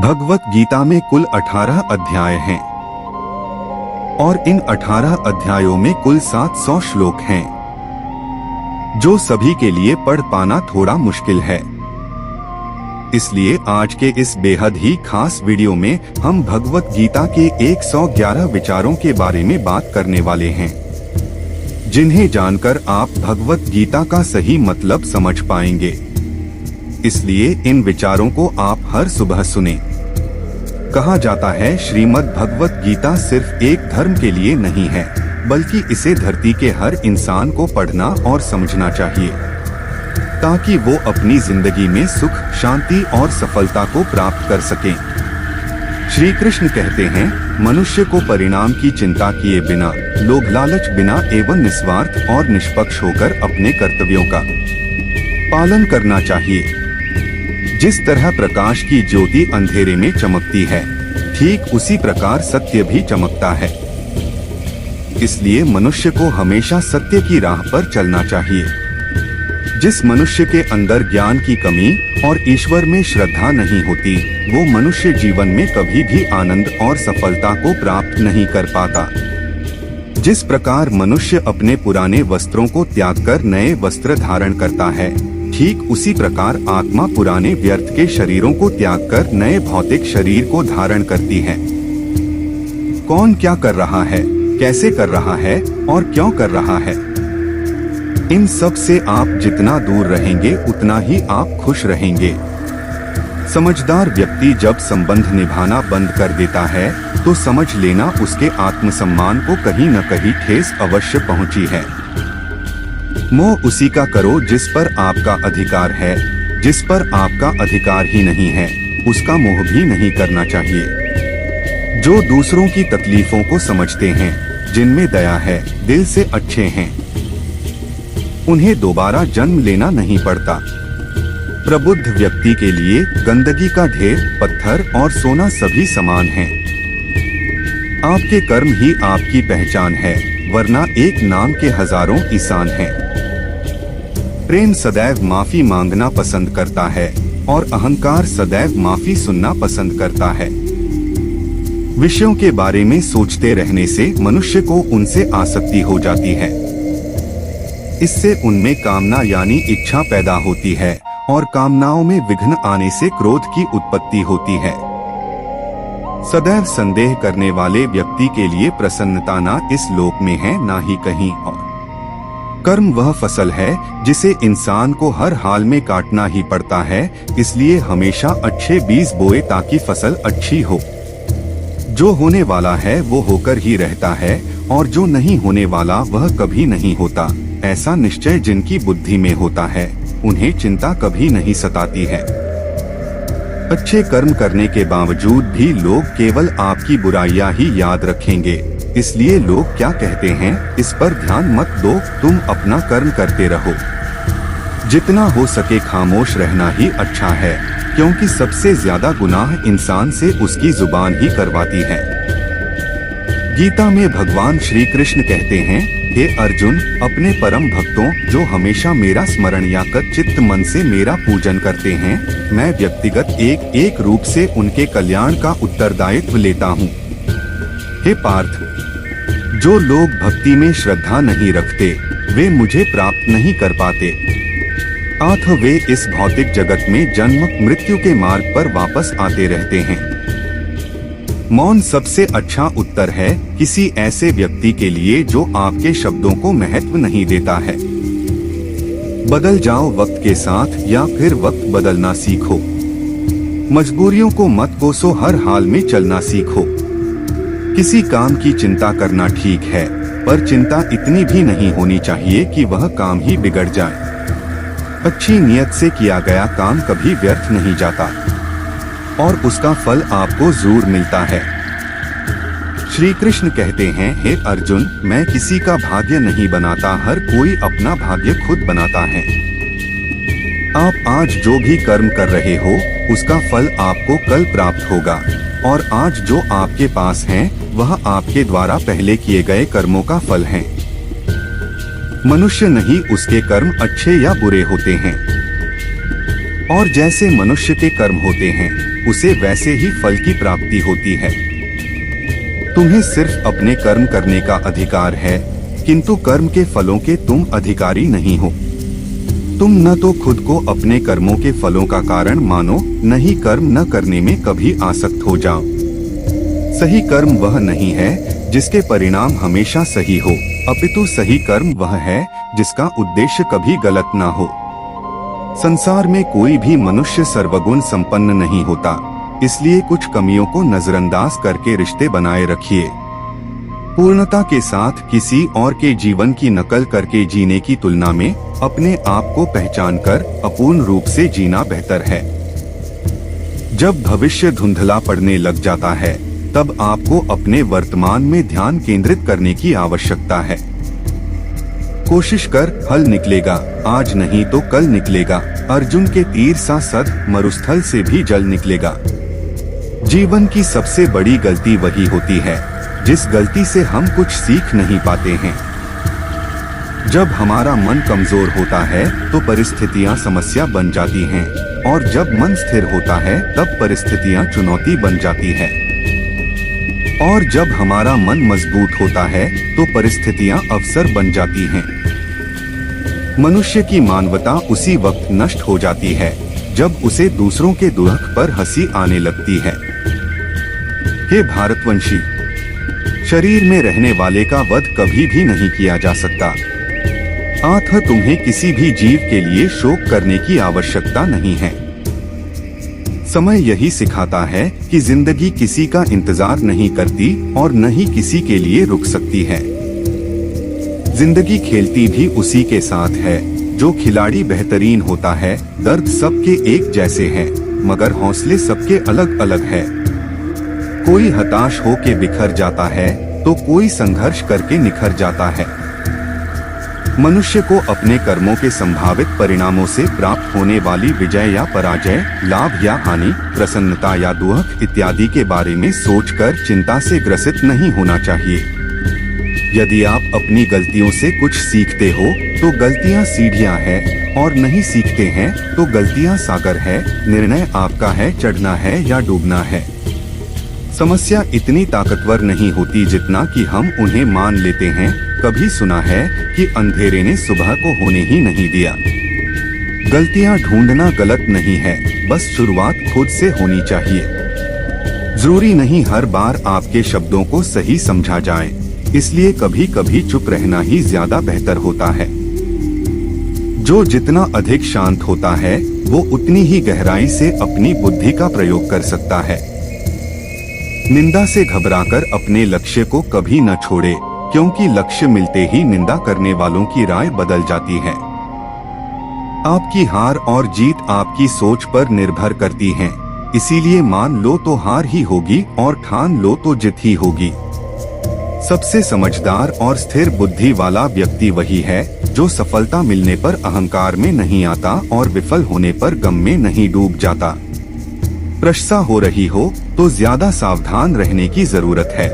भगवत गीता में कुल 18 अध्याय हैं और इन 18 अध्यायों में कुल 700 श्लोक हैं, जो सभी के लिए पढ़ पाना थोड़ा मुश्किल है। इसलिए आज के इस बेहद ही खास वीडियो में हम भगवत गीता के 111 विचारों के बारे में बात करने वाले हैं, जिन्हें जानकर आप भगवत गीता का सही मतलब समझ पाएंगे। इसलिए इन विचारों को आप हर सुबह सुने। कहा जाता है श्रीमद् भगवत गीता सिर्फ एक धर्म के लिए नहीं है, बल्कि इसे धरती के हर इंसान को पढ़ना और समझना चाहिए, ताकि वो अपनी जिंदगी में सुख, शांति और सफलता को प्राप्त कर सकें। श्री कृष्ण कहते हैं, मनुष्य को परिणाम की चिंता किए बिना, लोभ लालच बिना एवं निस्वार्थ और निष्पक्ष होकर अपने कर्तव्यों का पालन करना चाहिए। जिस तरह प्रकाश की ज्योति अंधेरे में चमकती है, ठीक उसी प्रकार सत्य भी चमकता है। इसलिए मनुष्य को हमेशा सत्य की राह पर चलना चाहिए। जिस मनुष्य के अंदर ज्ञान की कमी और ईश्वर में श्रद्धा नहीं होती, वो मनुष्य जीवन में कभी भी आनंद और सफलता को प्राप्त नहीं कर पाता। जिस प्रकार मनुष्य अपने पुराने वस्त्रों को त्याग कर नए वस्त्र धारण करता है, ठीक उसी प्रकार आत्मा पुराने व्यर्थ के शरीरों को त्याग कर नए भौतिक शरीर को धारण करती है। कौन क्या कर रहा है, कैसे कर रहा है और क्यों कर रहा है, इन सब से आप जितना दूर रहेंगे उतना ही आप खुश रहेंगे। समझदार व्यक्ति जब संबंध निभाना बंद कर देता है, तो समझ लेना उसके आत्मसम्मान को कहीं न कहीं ठेस अवश्य पहुंची है। मोह उसी का करो जिस पर आपका अधिकार है, जिस पर आपका अधिकार ही नहीं है, उसका मोह भी नहीं करना चाहिए। जो दूसरों की तकलीफों को समझते हैं, जिनमें दया है, दिल से अच्छे हैं, उन्हें दोबारा जन्म लेना नहीं पड़ता। प्रबुद्ध व्यक्ति के लिए गंदगी का ढेर, पत्थर और सोना सभी समान हैं। आपके कर्म ही आपकी पहचान है, वरना एक नाम के हजारों इंसान हैं। प्रेम सदैव माफी मांगना पसंद करता है और अहंकार सदैव माफी सुनना पसंद करता है। विषयों के बारे में सोचते रहने से मनुष्य को उनसे आसक्ति हो जाती है। इससे उनमें कामना यानी इच्छा पैदा होती है और कामनाओं में विघ्न आने से क्रोध की उत्पत्ति होती है। सदैव संदेह करने वाले व्यक्ति के लिए प्रसन्नता ना इस लोक में है, ना ही कहीं और। कर्म वह फसल है जिसे इंसान को हर हाल में काटना ही पड़ता है, इसलिए हमेशा अच्छे बीज बोए ताकि फसल अच्छी हो। जो होने वाला है वो होकर ही रहता है और जो नहीं होने वाला वह कभी नहीं होता। ऐसा निश्चय जिनकी बुद्धि में होता है, उन्हें चिंता कभी नहीं सताती है। अच्छे कर्म करने के बावजूद भी लोग केवल आपकी बुराइयां ही याद रखेंगे। इसलिए लोग क्या कहते हैं, इस पर ध्यान मत दो, तुम अपना कर्म करते रहो। जितना हो सके खामोश रहना ही अच्छा है, क्योंकि सबसे ज्यादा गुनाह इंसान से उसकी जुबान ही करवाती है। गीता में भगवान श्री कृष्ण कहते हैं, हे अर्जुन, अपने परम भक्तों जो हमेशा मेरा स्मरण या चित्त मन से मेरा पूजन करते हैं, मैं व्यक्तिगत एक एक रूप से उनके कल्याण का उत्तरदायित्व लेता हूँ। हे पार्थ, जो लोग भक्ति में श्रद्धा नहीं रखते, वे मुझे प्राप्त नहीं कर पाते। अथ वे इस भौतिक जगत में जन्म मृत्यु के मार्ग पर वापस आते रहते हैं। मौन सबसे अच्छा उत्तर है किसी ऐसे व्यक्ति के लिए जो आपके शब्दों को महत्व नहीं देता है। बदल जाओ वक्त के साथ या फिर वक्त बदलना सीखो। मजबूरियों को मत कोसो, हर हाल में चलना सीखो। किसी काम की चिंता करना ठीक है, पर चिंता इतनी भी नहीं होनी चाहिए कि वह काम ही बिगड़ जाए। अच्छी नियत से किया गया काम कभी व्यर्थ नहीं जाता और उसका फल आपको जरूर मिलता है। श्री कृष्ण कहते हैं, हे अर्जुन, मैं किसी का भाग्य नहीं बनाता, हर कोई अपना भाग्य खुद बनाता है। आप आज जो भी कर्म कर रहे हो, उसका फल आपको कल प्राप्त होगा और आज जो आपके पास है, वह आपके द्वारा पहले किए गए कर्मों का फल है। मनुष्य नहीं उसके कर्म अच्छे या बुरे होते हैं। और जैसे मनुष्य के कर्म होते हैं उसे वैसे ही फल की प्राप्ति होती है। तुम्हें सिर्फ अपने कर्म करने का अधिकार है, किंतु कर्म के फलों के तुम अधिकारी नहीं हो। तुम न तो खुद को अपने कर्मों के फलों का कारण मानो, न ही कर्म न करने में कभी आसक्त हो जाओ। सही कर्म वह नहीं है जिसके परिणाम हमेशा सही हो, अपितु सही कर्म वह है जिसका उद्देश्य कभी गलत ना हो। संसार में कोई भी मनुष्य सर्वगुण संपन्न नहीं होता, इसलिए कुछ कमियों को नजरअंदाज करके रिश्ते बनाए रखिए। पूर्णता के साथ किसी और के जीवन की नकल करके जीने की तुलना में अपने आप को पहचानकर अपूर्ण रूप से जीना बेहतर है। जब भविष्य धुंधला पड़ने लग जाता है तब आपको अपने वर्तमान में ध्यान केंद्रित करने की आवश्यकता है। कोशिश कर, फल निकलेगा, आज नहीं तो कल निकलेगा। अर्जुन के तीर सा सद मरुस्थल से भी जल निकलेगा। जीवन की सबसे बड़ी गलती वही होती है जिस गलती से हम कुछ सीख नहीं पाते हैं। जब हमारा मन कमजोर होता है तो परिस्थितियां समस्या बन जाती हैं, और जब मन स्थिर होता है तब परिस्थितियां चुनौती बन जाती है। और जब हमारा मन मजबूत होता है तो परिस्थितियां अवसर बन जाती हैं। मनुष्य की मानवता उसी वक्त नष्ट हो जाती है जब उसे दूसरों के दुख पर हंसी आने लगती है। हे भारतवंशी, शरीर में रहने वाले का वध कभी भी नहीं किया जा सकता। अतः तुम्हें किसी भी जीव के लिए शोक करने की आवश्यकता नहीं है। समय यही सिखाता है कि जिंदगी किसी का इंतजार नहीं करती और न ही किसी के लिए रुक सकती है। जिंदगी खेलती भी उसी के साथ है। जो खिलाड़ी बेहतरीन होता है, दर्द सबके एक जैसे हैं, मगर हौसले सबके अलग अलग है। कोई हताश होके बिखर जाता है तो कोई संघर्ष करके निखर जाता है। मनुष्य को अपने कर्मों के संभावित परिणामों से प्राप्त होने वाली विजय या पराजय, लाभ या हानि, प्रसन्नता या दुख इत्यादि के बारे में सोचकर चिंता से ग्रसित नहीं होना चाहिए। यदि आप अपनी गलतियों से कुछ सीखते हो तो गलतियां सीढ़ियां हैं, और नहीं सीखते हैं तो गलतियां सागर है। निर्णय आपका है, चढ़ना है या डूबना है। समस्या इतनी ताकतवर नहीं होती जितना कि हम उन्हें मान लेते हैं। कभी सुना है कि अंधेरे ने सुबह को होने ही नहीं दिया। गलतियां ढूंढना गलत नहीं है, बस शुरुआत खुद से होनी चाहिए। जरूरी नहीं हर बार आपके शब्दों को सही समझा जाए, इसलिए कभी कभी चुप रहना ही ज्यादा बेहतर होता है। जो जितना अधिक शांत होता है वो उतनी ही गहराई से अपनी बुद्धि का प्रयोग कर सकता है। निंदा से घबराकर अपने लक्ष्य को कभी न छोड़े, क्योंकि लक्ष्य मिलते ही निंदा करने वालों की राय बदल जाती है। आपकी हार और जीत आपकी सोच पर निर्भर करती है, इसीलिए मान लो तो हार ही होगी और ठान लो तो जीत ही होगी। सबसे समझदार और स्थिर बुद्धि वाला व्यक्ति वही है जो सफलता मिलने पर अहंकार में नहीं आता और विफल होने पर गम में नहीं डूब जाता। प्रशंसा हो रही हो तो ज्यादा सावधान रहने की जरूरत है।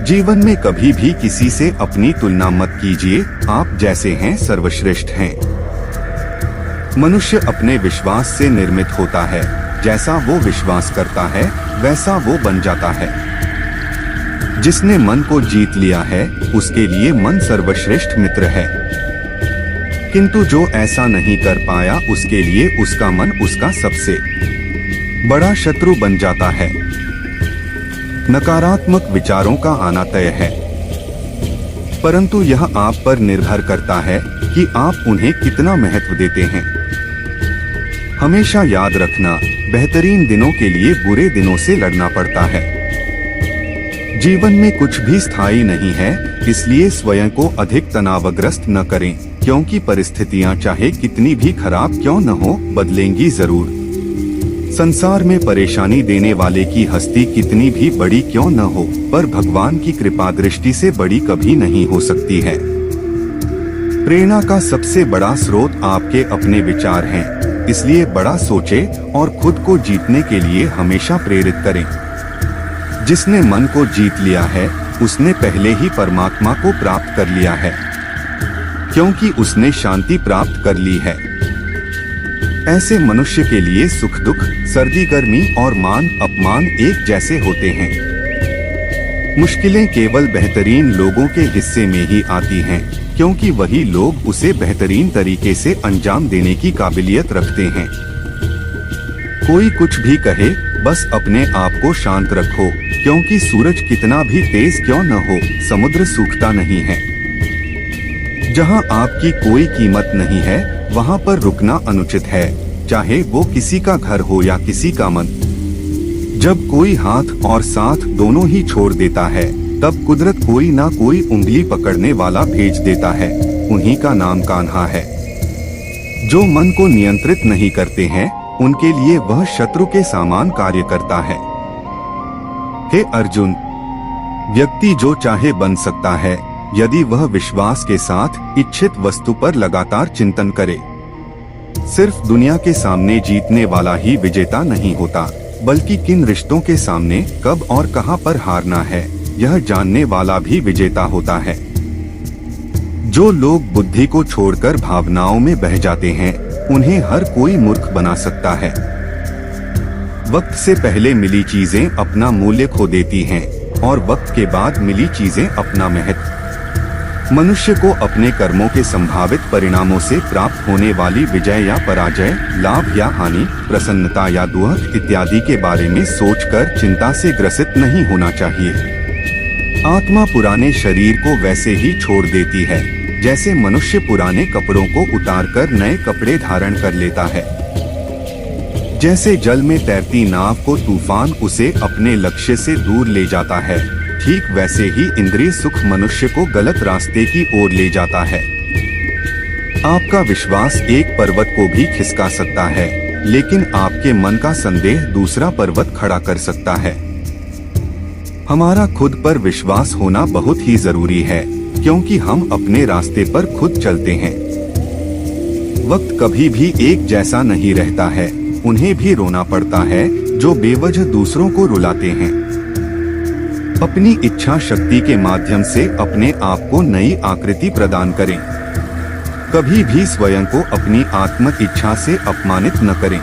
जीवन में कभी भी किसी से अपनी तुलना मत कीजिए, आप जैसे हैं सर्वश्रेष्ठ हैं। मनुष्य अपने विश्वास से निर्मित होता है, जैसा वो विश्वास करता है वैसा वो बन जाता है। जिसने मन को जीत लिया है उसके लिए मन सर्वश्रेष्ठ मित्र है, किंतु जो ऐसा नहीं कर पाया उसके लिए उसका मन उसका सबसे बड़ा शत्रु बन जाता है। नकारात्मक विचारों का आना तय है, परंतु यह आप पर निर्भर करता है कि आप उन्हें कितना महत्व देते हैं। हमेशा याद रखना, बेहतरीन दिनों के लिए बुरे दिनों से लड़ना पड़ता है। जीवन में कुछ भी स्थायी नहीं है, इसलिए स्वयं को अधिक तनावग्रस्त न करें, क्योंकि परिस्थितियां चाहे कितनी भी खराब क्यों न हो, बदलेंगी जरूर। संसार में परेशानी देने वाले की हस्ती कितनी भी बड़ी क्यों न हो, पर भगवान की कृपा दृष्टि से बड़ी कभी नहीं हो सकती है। प्रेरणा का सबसे बड़ा स्रोत आपके अपने विचार हैं, इसलिए बड़ा सोचें और खुद को जीतने के लिए हमेशा प्रेरित करें। जिसने मन को जीत लिया है उसने पहले ही परमात्मा को प्राप्त कर लिया है, क्योंकि उसने शांति प्राप्त कर ली है। ऐसे मनुष्य के लिए सुख दुख, सर्दी गर्मी और मान अपमान एक जैसे होते हैं। मुश्किलें केवल बेहतरीन लोगों के हिस्से में ही आती हैं, क्योंकि वही लोग उसे बेहतरीन तरीके से अंजाम देने की काबिलियत रखते हैं। कोई कुछ भी कहे, बस अपने आप को शांत रखो, क्योंकि सूरज कितना भी तेज क्यों न हो, समुद्र सूखता नहीं है। जहां आपकी कोई कीमत नहीं है, वहां पर रुकना अनुचित है, चाहे वो किसी का घर हो या किसी का मन। जब कोई हाथ और साथ दोनों ही छोड़ देता है, तब कुदरत कोई ना कोई उंगली पकड़ने वाला भेज देता है। उन्हीं का नाम कान्हा है। जो मन को नियंत्रित नहीं करते हैं, उनके लिए वह शत्रु के समान कार्य करता है। हे अर्जुन, व्यक्ति जो चाहे बन सकता है, यदि वह विश्वास के साथ इच्छित वस्तु पर लगातार चिंतन करे। सिर्फ दुनिया के सामने जीतने वाला ही विजेता नहीं होता, बल्कि किन रिश्तों के सामने कब और कहां पर हारना है, यह जानने वाला भी विजेता होता है। जो लोग बुद्धि को छोड़कर भावनाओं में बह जाते हैं, उन्हें हर कोई मूर्ख बना सकता है। वक्त से पहले मिली चीजें अपना मूल्य खो देती हैं, और वक्त के बाद मिली चीजें अपना महत्व। मनुष्य को अपने कर्मों के संभावित परिणामों से प्राप्त होने वाली विजय या पराजय, लाभ या हानि, प्रसन्नता या दुख इत्यादि के बारे में सोचकर चिंता से ग्रसित नहीं होना चाहिए। आत्मा पुराने शरीर को वैसे ही छोड़ देती है, जैसे मनुष्य पुराने कपड़ों को उतारकर नए कपड़े धारण कर लेता है। जैसे जल में तैरती नाव को तूफान उसे अपने लक्ष्य से दूर ले जाता है, ठीक वैसे ही इंद्रिय सुख मनुष्य को गलत रास्ते की ओर ले जाता है। आपका विश्वास एक पर्वत को भी खिसका सकता है, लेकिन आपके मन का संदेह दूसरा पर्वत खड़ा कर सकता है। हमारा खुद पर विश्वास होना बहुत ही जरूरी है, क्योंकि हम अपने रास्ते पर खुद चलते हैं। वक्त कभी भी एक जैसा नहीं रहता है, उन्हें भी रोना पड़ता है जो बेवजह दूसरों को रुलाते हैं। अपनी इच्छा शक्ति के माध्यम से अपने आप को नई आकृति प्रदान करें। कभी भी स्वयं को अपनी आत्म इच्छा से अपमानित न करें।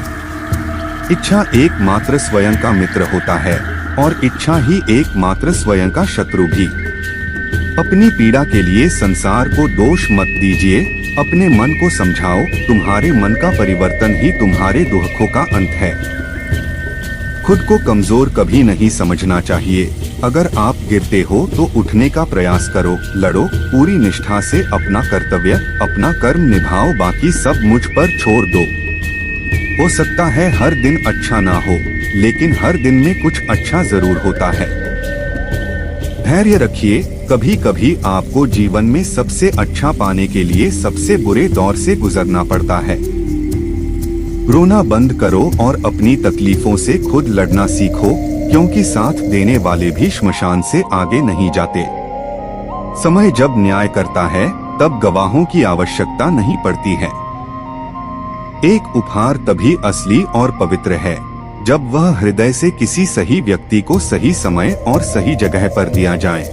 इच्छा एकमात्र स्वयं का मित्र होता है, और इच्छा ही एकमात्र स्वयं का शत्रु भी। अपनी पीड़ा के लिए संसार को दोष मत दीजिए, अपने मन को समझाओ, तुम्हारे मन का परिवर्तन ही तुम्हारे दुखों का अंत है। खुद को कमजोर कभी नहीं समझना चाहिए। अगर आप गिरते हो तो उठने का प्रयास करो, लड़ो, पूरी निष्ठा से अपना कर्तव्य, अपना कर्म निभाओ, बाकी सब मुझ पर छोड़ दो। हो सकता है हर दिन अच्छा ना हो, लेकिन हर दिन में कुछ अच्छा जरूर होता है। धैर्य रखिए, कभी कभी आपको जीवन में सबसे अच्छा पाने के लिए सबसे बुरे दौर से गुजरना पड़ता है। रोना बंद करो और अपनी तकलीफों से खुद लड़ना सीखो, क्योंकि साथ देने वाले भी श्मशान से आगे नहीं जाते। समय जब न्याय करता है, तब गवाहों की आवश्यकता नहीं पड़ती है। एक उपहार तभी असली और पवित्र है, जब वह हृदय से किसी सही व्यक्ति को सही समय और सही जगह पर दिया जाए,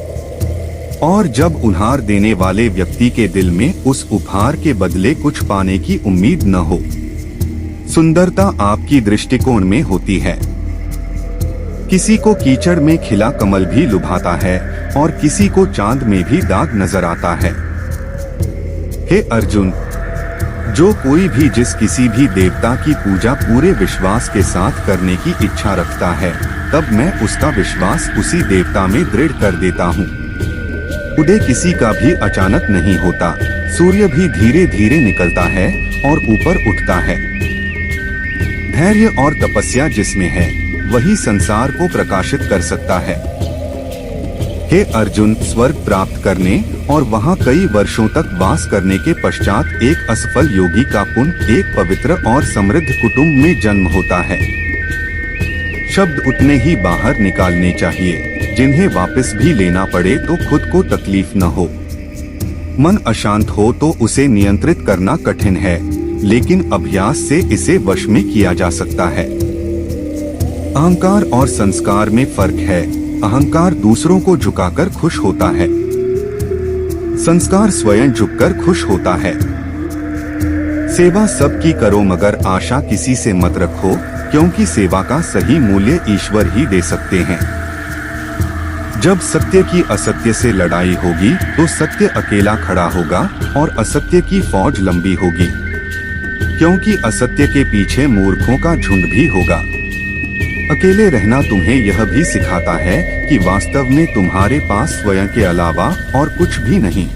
और जब उपहार देने वाले व्यक्ति के दिल में उस उपहार के बदले कुछ पाने की उम्मीद न हो। सुंदरता आपकी दृष्टिकोण में होती है। किसी को कीचड़ में खिला कमल भी लुभाता है, और किसी को चांद में भी दाग नजर आता है। हे अर्जुन, जो कोई भी जिस किसी भी देवता की पूजा पूरे विश्वास के साथ करने की इच्छा रखता है, तब मैं उसका विश्वास उसी देवता में दृढ़ कर देता हूँ। उदय किसी का भी अचानक नहीं होता, सूर्य भी धीरे धीरे निकलता है और ऊपर उठता है। धैर्य और तपस्या जिसमें है, वही संसार को प्रकाशित कर सकता है। हे अर्जुन, स्वर्ग प्राप्त करने और वहां कई वर्षों तक वास करने के पश्चात एक असफल योगी का पुण्य एक पवित्र और समृद्ध कुटुंब में जन्म होता है। शब्द उतने ही बाहर निकालने चाहिए, जिन्हें वापस भी लेना पड़े तो खुद को तकलीफ न हो। मन अशांत हो तो उसे नियंत्रित करना कठिन है, लेकिन अभ्यास से इसे वश में किया जा सकता है। अहंकार और संस्कार में फर्क है। अहंकार दूसरों को झुकाकर खुश होता है, संस्कार स्वयं झुककर खुश होता है। सेवा सबकी करो मगर आशा किसी से मत रखो, क्योंकि सेवा का सही मूल्य ईश्वर ही दे सकते हैं। जब सत्य की असत्य से लड़ाई होगी तो सत्य अकेला खड़ा होगा और असत्य की फौज लंबी होगी, क्योंकि असत्य के पीछे मूर्खों का झुंड भी होगा। अकेले रहना तुम्हें यह भी सिखाता है कि वास्तव में तुम्हारे पास स्वयं के अलावा और कुछ भी नहीं।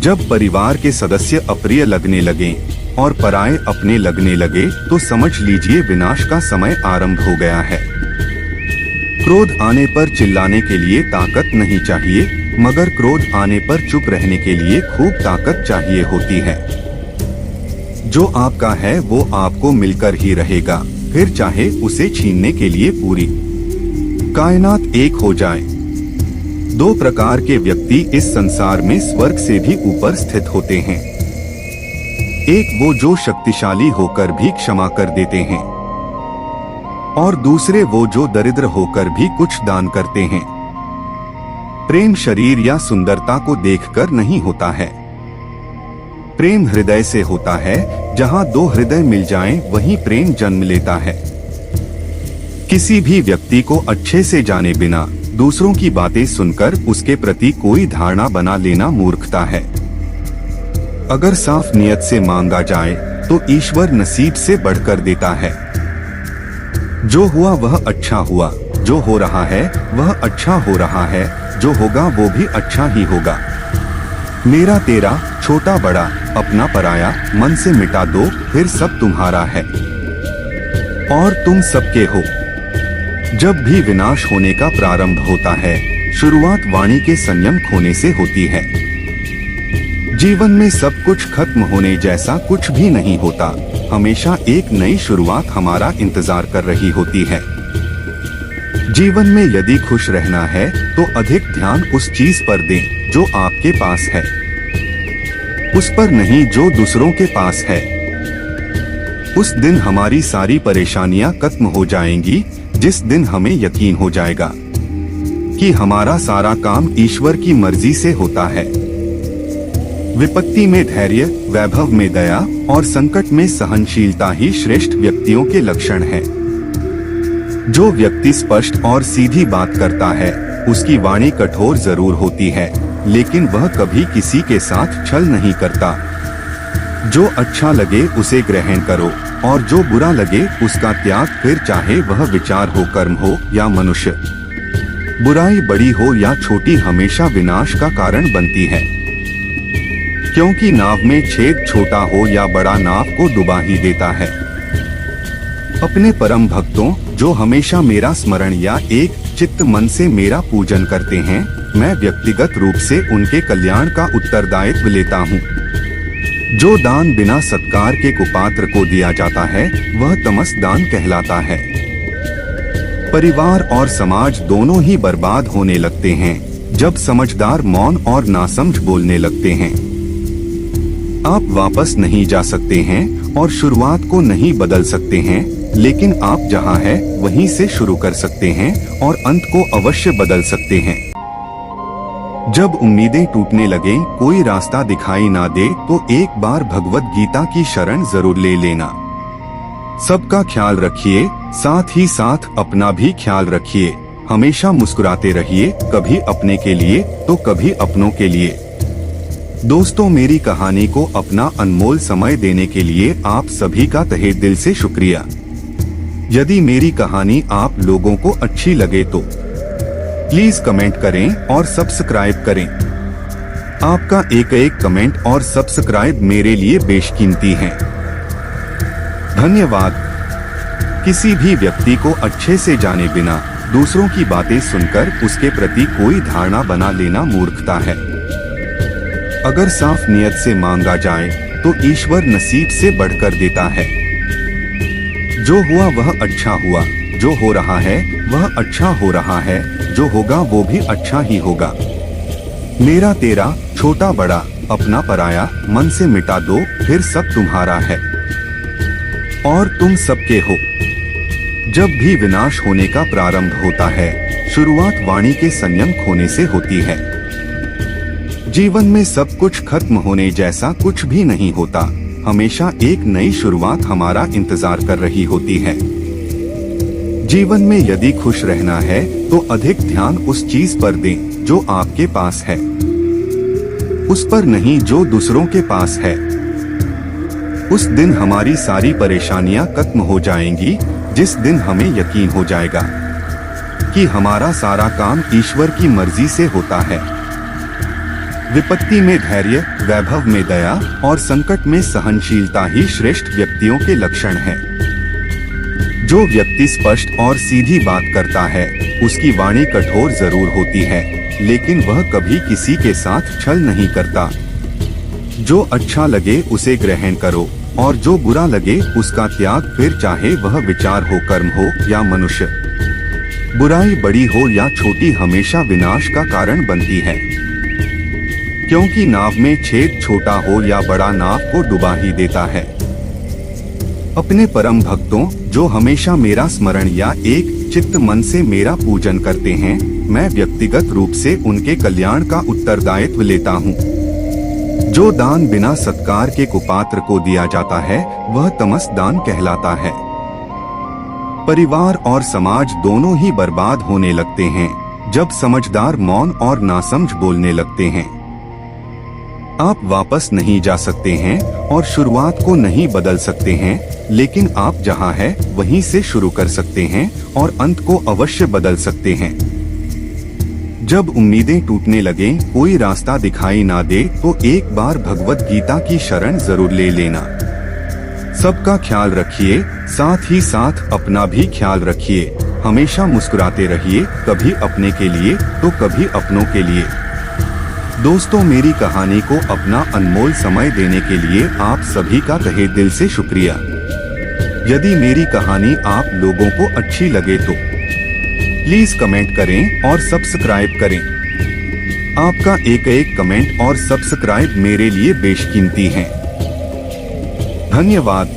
जब परिवार के सदस्य अप्रिय लगने लगे और पराये अपने लगने लगे तो समझ लीजिए विनाश का समय आरंभ हो गया है। क्रोध आने पर चिल्लाने के लिए ताकत नहीं चाहिए, मगर क्रोध आने पर चुप रहने के लिए खूब ताकत चाहिए होती है। जो आपका है वो आपको मिलकर ही रहेगा, फिर चाहे उसे छीनने के लिए पूरी कायनात एक हो जाए। दो प्रकार के व्यक्ति इस संसार में स्वर्ग से भी ऊपर स्थित होते हैं। एक वो जो शक्तिशाली होकर भी क्षमा कर देते हैं, और दूसरे वो जो दरिद्र होकर भी कुछ दान करते हैं। प्रेम शरीर या सुंदरता को देखकर नहीं होता है, प्रेम हृदय से होता है। जहां दो हृदय मिल जाएं, वहीं प्रेम जन्म लेता है। किसी भी व्यक्ति को अच्छे से जाने बिना दूसरों की बातें सुनकर उसके प्रति कोई धारणा बना लेना मूर्खता है। अगर साफ नियत से मांगा जाए तो ईश्वर नसीब से बढ़कर देता है। जो हुआ वह अच्छा हुआ, जो हो रहा है वह अच्छा हो रहा है, जो होगा वो भी अच्छा ही होगा। मेरा तेरा, छोटा बड़ा, अपना पराया, मन से मिटा दो, फिर सब तुम्हारा है और तुम सबके हो। जब भी विनाश होने का प्रारंभ होता है, शुरुआत वाणी के संयम खोने से होती है। जीवन में सब कुछ खत्म होने जैसा कुछ भी नहीं होता, हमेशा एक नई शुरुआत हमारा इंतजार कर रही होती है। जीवन में यदि खुश रहना है तो अधिक ध्यान उस चीज पर दें जो आपके पास है, उस पर नहीं जो दूसरों के पास है। उस दिन हमारी सारी परेशानियां खत्म हो जाएंगी, जिस दिन हमें यकीन हो जाएगा कि हमारा सारा काम ईश्वर की मर्जी से होता है। विपत्ति में धैर्य, वैभव में दया और संकट में सहनशीलता ही श्रेष्ठ व्यक्तियों के लक्षण है। जो व्यक्ति स्पष्ट और सीधी बात करता है, उसकी वाणी कठोर जरूर होती है, लेकिन वह कभी किसी के साथ छल नहीं करता। जो अच्छा लगे उसे ग्रहण करो और जो बुरा लगे उसका त्याग, फिर चाहे वह विचार हो, कर्म हो या मनुष्य। बुराई बड़ी हो या छोटी हमेशा विनाश का कारण बनती है, क्योंकि नाव में छेद छोटा हो या बड़ा नाव को डुबा ही देता है। अपने परम भक्तों जो हमेशा मेरा स्मरण या एक चित्त मन से मेरा पूजन करते हैं, मैं व्यक्तिगत रूप से उनके कल्याण का उत्तरदायित्व लेता हूँ। जो दान बिना सत्कार के कुपात्र को दिया जाता है वह तमस दान कहलाता है। परिवार और समाज दोनों ही बर्बाद होने लगते हैं जब समझदार मौन और नासमझ बोलने लगते हैं। आप वापस नहीं जा सकते हैं और शुरुआत को नहीं बदल सकते हैं, लेकिन आप जहां हैं वहीं से शुरू कर सकते हैं और अंत को अवश्य बदल सकते हैं। जब उम्मीदें टूटने लगे, कोई रास्ता दिखाई ना दे, तो एक बार भगवत गीता की शरण जरूर ले लेना। सबका ख्याल रखिए, साथ ही साथ अपना भी ख्याल रखिए। हमेशा मुस्कुराते रहिए, कभी अपने के लिए तो कभी अपनों के लिए। दोस्तों, मेरी कहानी को अपना अनमोल समय देने के लिए आप सभी का तहे दिल से शुक्रिया। यदि मेरी कहानी आप लोगों को अच्छी लगे तो प्लीज कमेंट करें और सब्सक्राइब करें। आपका एक एक कमेंट और सब्सक्राइब मेरे लिए बेशकीमती है। धन्यवाद। किसी भी व्यक्ति को अच्छे से जाने बिना दूसरों की बातें सुनकर उसके प्रति कोई धारणा बना लेना मूर्खता है। अगर साफ नियत से मांगा जाए तो ईश्वर नसीब से बढ़कर देता है। जो हुआ वह अच्छा हुआ, जो हो रहा है वह अच्छा हो रहा है, जो होगा वो भी अच्छा ही होगा। मेरा तेरा, छोटा बड़ा, अपना पराया, मन से मिटा दो, फिर सब तुम्हारा है और तुम सबके हो। जब भी विनाश होने का प्रारंभ होता है, शुरुआत वाणी के संयम खोने से होती है। जीवन में सब कुछ खत्म होने जैसा कुछ भी नहीं होता, हमेशा एक नई शुरुआत हमारा इंतजार कर रही होती है। जीवन में यदि खुश रहना है तो अधिक ध्यान उस चीज पर दें जो आपके पास है, उस पर नहीं जो दूसरों के पास है। उस दिन हमारी सारी परेशानियां खत्म हो जाएंगी, जिस दिन हमें यकीन हो जाएगा कि हमारा सारा काम ईश्वर की मर्जी से होता है। विपत्ति में धैर्य, वैभव में दया और संकट में सहनशीलता ही श्रेष्ठ व्यक्तियों के लक्षण हैं। जो व्यक्ति स्पष्ट और सीधी बात करता है, उसकी वाणी कठोर जरूर होती है, लेकिन वह कभी किसी के साथ छल नहीं करता। जो अच्छा लगे उसे ग्रहण करो और जो बुरा लगे उसका त्याग, फिर चाहे वह विचार हो, कर्म हो या मनुष्य। बुराई बड़ी हो या छोटी हमेशा विनाश का कारण बनती है, क्योंकि नाव में छेद छोटा हो या बड़ा नाव को डुबा ही देता है। अपने परम भक्तों जो हमेशा मेरा स्मरण या एक चित्त मन से मेरा पूजन करते हैं, मैं व्यक्तिगत रूप से उनके कल्याण का उत्तरदायित्व लेता हूँ। जो दान बिना सत्कार के कुपात्र को दिया जाता है वह तमस दान कहलाता है। परिवार और समाज दोनों ही बर्बाद होने लगते हैं जब समझदार मौन और नासमझ बोलने लगते हैं। आप वापस नहीं जा सकते हैं और शुरुआत को नहीं बदल सकते हैं, लेकिन आप जहां हैं वहीं से शुरू कर सकते हैं और अंत को अवश्य बदल सकते हैं। जब उम्मीदें टूटने लगें, कोई रास्ता दिखाई ना दे, तो एक बार भगवत गीता की शरण जरूर ले लेना। सबका ख्याल रखिए, साथ ही साथ अपना भी ख्याल रखिए। हमेशा मुस्कुराते रहिए, कभी अपने के लिए तो कभी अपनों के लिए। दोस्तों, मेरी कहानी को अपना अनमोल समय देने के लिए आप सभी का तहे दिल से शुक्रिया। यदि मेरी कहानी आप लोगों को अच्छी लगे तो प्लीज कमेंट करें और सब्सक्राइब करें। आपका एक एक कमेंट और सब्सक्राइब मेरे लिए बेशकीमती हैं। धन्यवाद।